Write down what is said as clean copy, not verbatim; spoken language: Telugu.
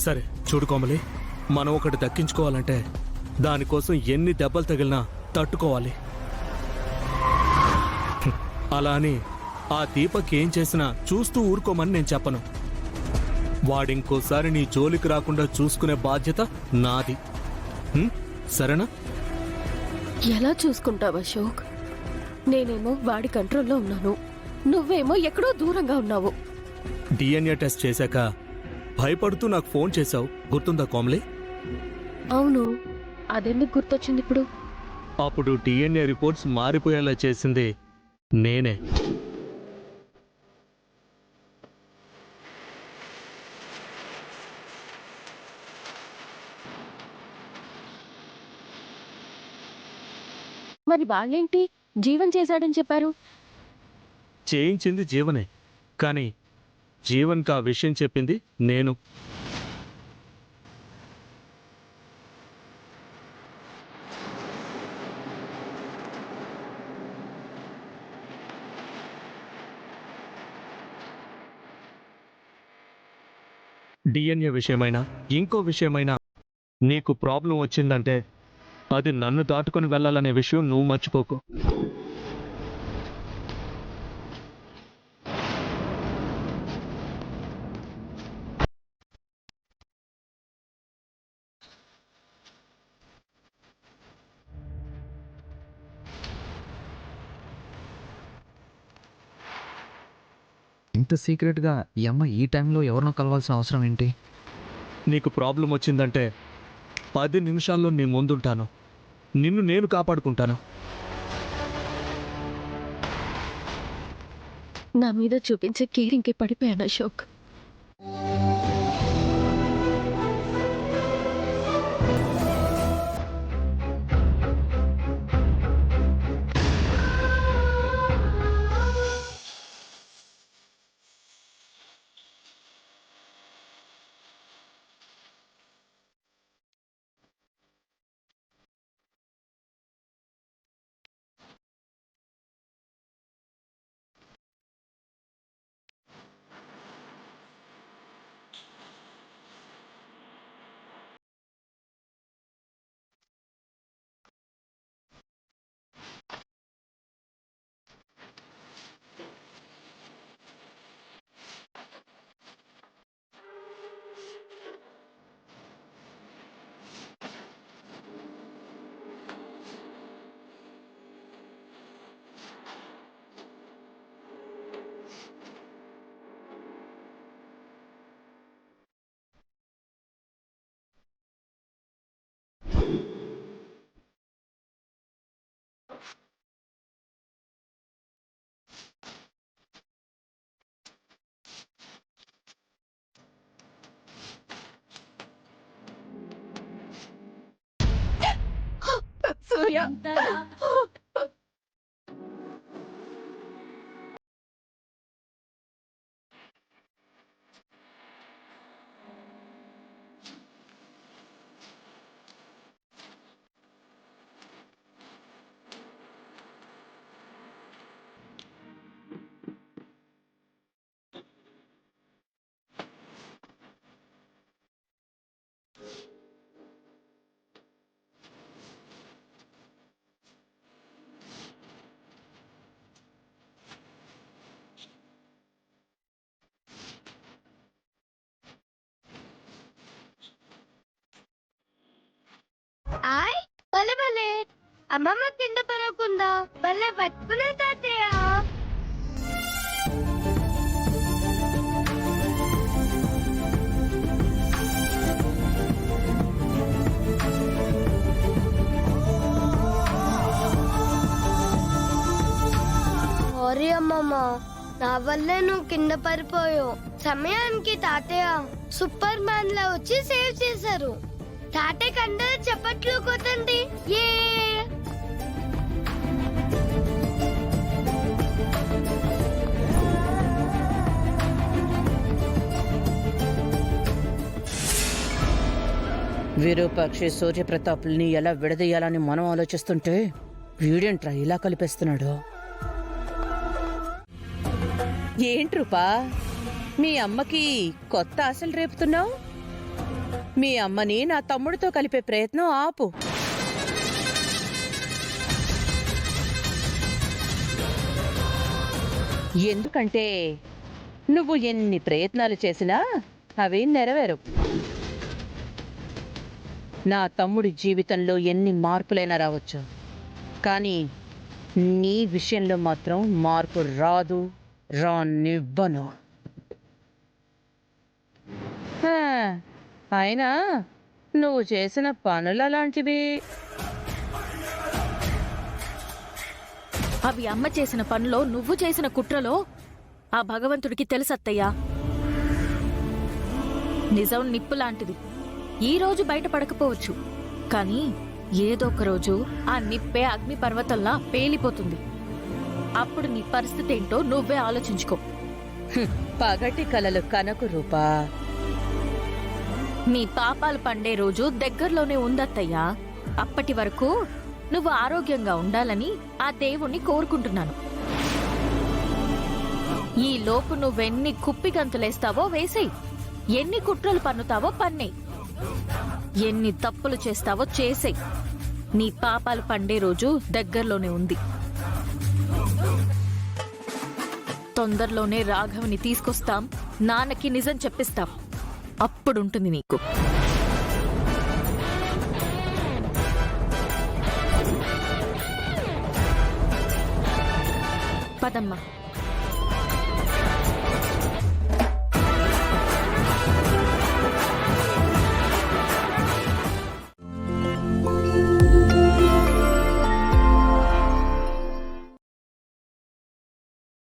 సరే చూడు కోమలి, మనం ఒకటి దక్కించుకోవాలంటే దానికోసం ఎన్ని దెబ్బలు తగిలినా తట్టుకోవాలి. అలా అని ఆ దీపక్ ఏం చేసినా చూస్తూ ఊరుకోమని నేను చెప్పను. వాడింకోసారి నీ జోలికి రాకుండా చూసుకునే బాధ్యత నాది. సరేనా? ఎలా చూసుకుంటావు అశోక్? నేనేమో వాడి కంట్రోల్లో ఉన్నాను, నువ్వేమో ఎక్కడో దూరంగా ఉన్నావు. డిఎన్ఏ టెస్ట్ చేశాక భయపడుతూ నాకు ఫోన్ చేశావు, గుర్తుందా కోమలి? అవును, అదెందుకు గుర్తొచ్చింది ఇప్పుడు? అప్పుడు డిఎన్ఏ రిపోర్ట్స్ మారిపోయేలా చేసింది నేనే. మరి వాళ్ళేంటి జీవన్ చేశాడని చెప్పారు? చేయించింది జీవనే, కానీ జీవన్కి ఆ విషయం చెప్పింది నేను. డిఎన్ఏ విషయమైనా ఇంకో విషయమైనా నీకు ప్రాబ్లం వచ్చిందంటే అది నన్ను దాటుకొని వెళ్ళాలనే విషయం నువ్వు మర్చిపోకు. ఇంత సీక్రెట్గా ఈ అమ్మ ఈ టైంలో ఎవరినో కలవాల్సిన అవసరం ఏంటి? నీకు ప్రాబ్లం వచ్చిందంటే 10 నిమిషాల్లో నీ ముందుంటాను, నిన్ను నేను కాపాడుకుంటాను. నా మీద చూపించే కేరింగ్కి పడిపోయాను అశోక్. సూర్య, ఆయ్ భలే భలే, అమ్మమ్మ కింద పడకుండా భలే పట్టుకునే తాతయ్య. సారీ అమ్మమ్మ, నా వల్లే నువ్వు కింద పడిపోయావు. సమయానికి తాతయ్య సూపర్ మ్యాన్ లా వచ్చి సేవ్ చేశారు. తాతయ్యకి అందరూ చప్పట్లు కొట్టండి. ఏ విరూపాక్షి సూర్యప్రతాప్ని ఎలా విడదీయాలని మనం ఆలోచిస్తుంటే వీడేంట్రా ఇలా కలిపేస్తున్నాడు? ఏంట్రూపా, మీ అమ్మకి కొత్త ఆశలు రేపుతున్నావు? మీ అమ్మని నా తమ్ముడితో కలిపే ప్రయత్నం ఆపు. ఎందుకంటే నువ్వు ఎన్ని ప్రయత్నాలు చేసినా అవి నెరవేరు. నా తమ్ముడి జీవితంలో ఎన్ని మార్పులైనా రావచ్చు, కానీ నీ విషయంలో మాత్రం మార్పు రాదు, రానివ్వను. హా, అయినా నువ్వు చేసిన పనులు అలాంటివి. అవి అమ్మ చేసిన పనిలో నువ్వు చేసిన కుట్రలో ఆ భగవంతుడికి తెలుసత్తయ్యా. నిజం నిప్పు లాంటిది. ఈ రోజు బయటపడకపోవచ్చు, కానీ ఏదో ఒక రోజు ఆ నిప్పే అగ్ని పర్వతంలా పేలిపోతుంది. అప్పుడు నీ పరిస్థితి ఏంటో నువ్వే ఆలోచించుకో. పగటి కలలు కనకు రూపా. నీ పాపాలు పండే రోజు దగ్గరలోనే ఉందత్తయ్యా. అప్పటి వరకు నువ్వు ఆరోగ్యంగా ఉండాలని ఆ దేవుణ్ణి కోరుకుంటున్నాను. ఈ లోపు నువ్వెన్ని కుప్పి గంతులేస్తావో వేసేయ్, ఎన్ని కుట్రలు పన్నుతావో పన్నేయ్, ఎన్ని తప్పులు చేస్తావో చేసేయ్. నీ పాపాలు పండే రోజు దగ్గరలోనే ఉంది. తొందరలోనే రాఘవని తీసుకొస్తాం, నాన్నకి నిజం చెప్పిస్తాం. అప్పుడుంటుంది నీకు. పదమ్మా.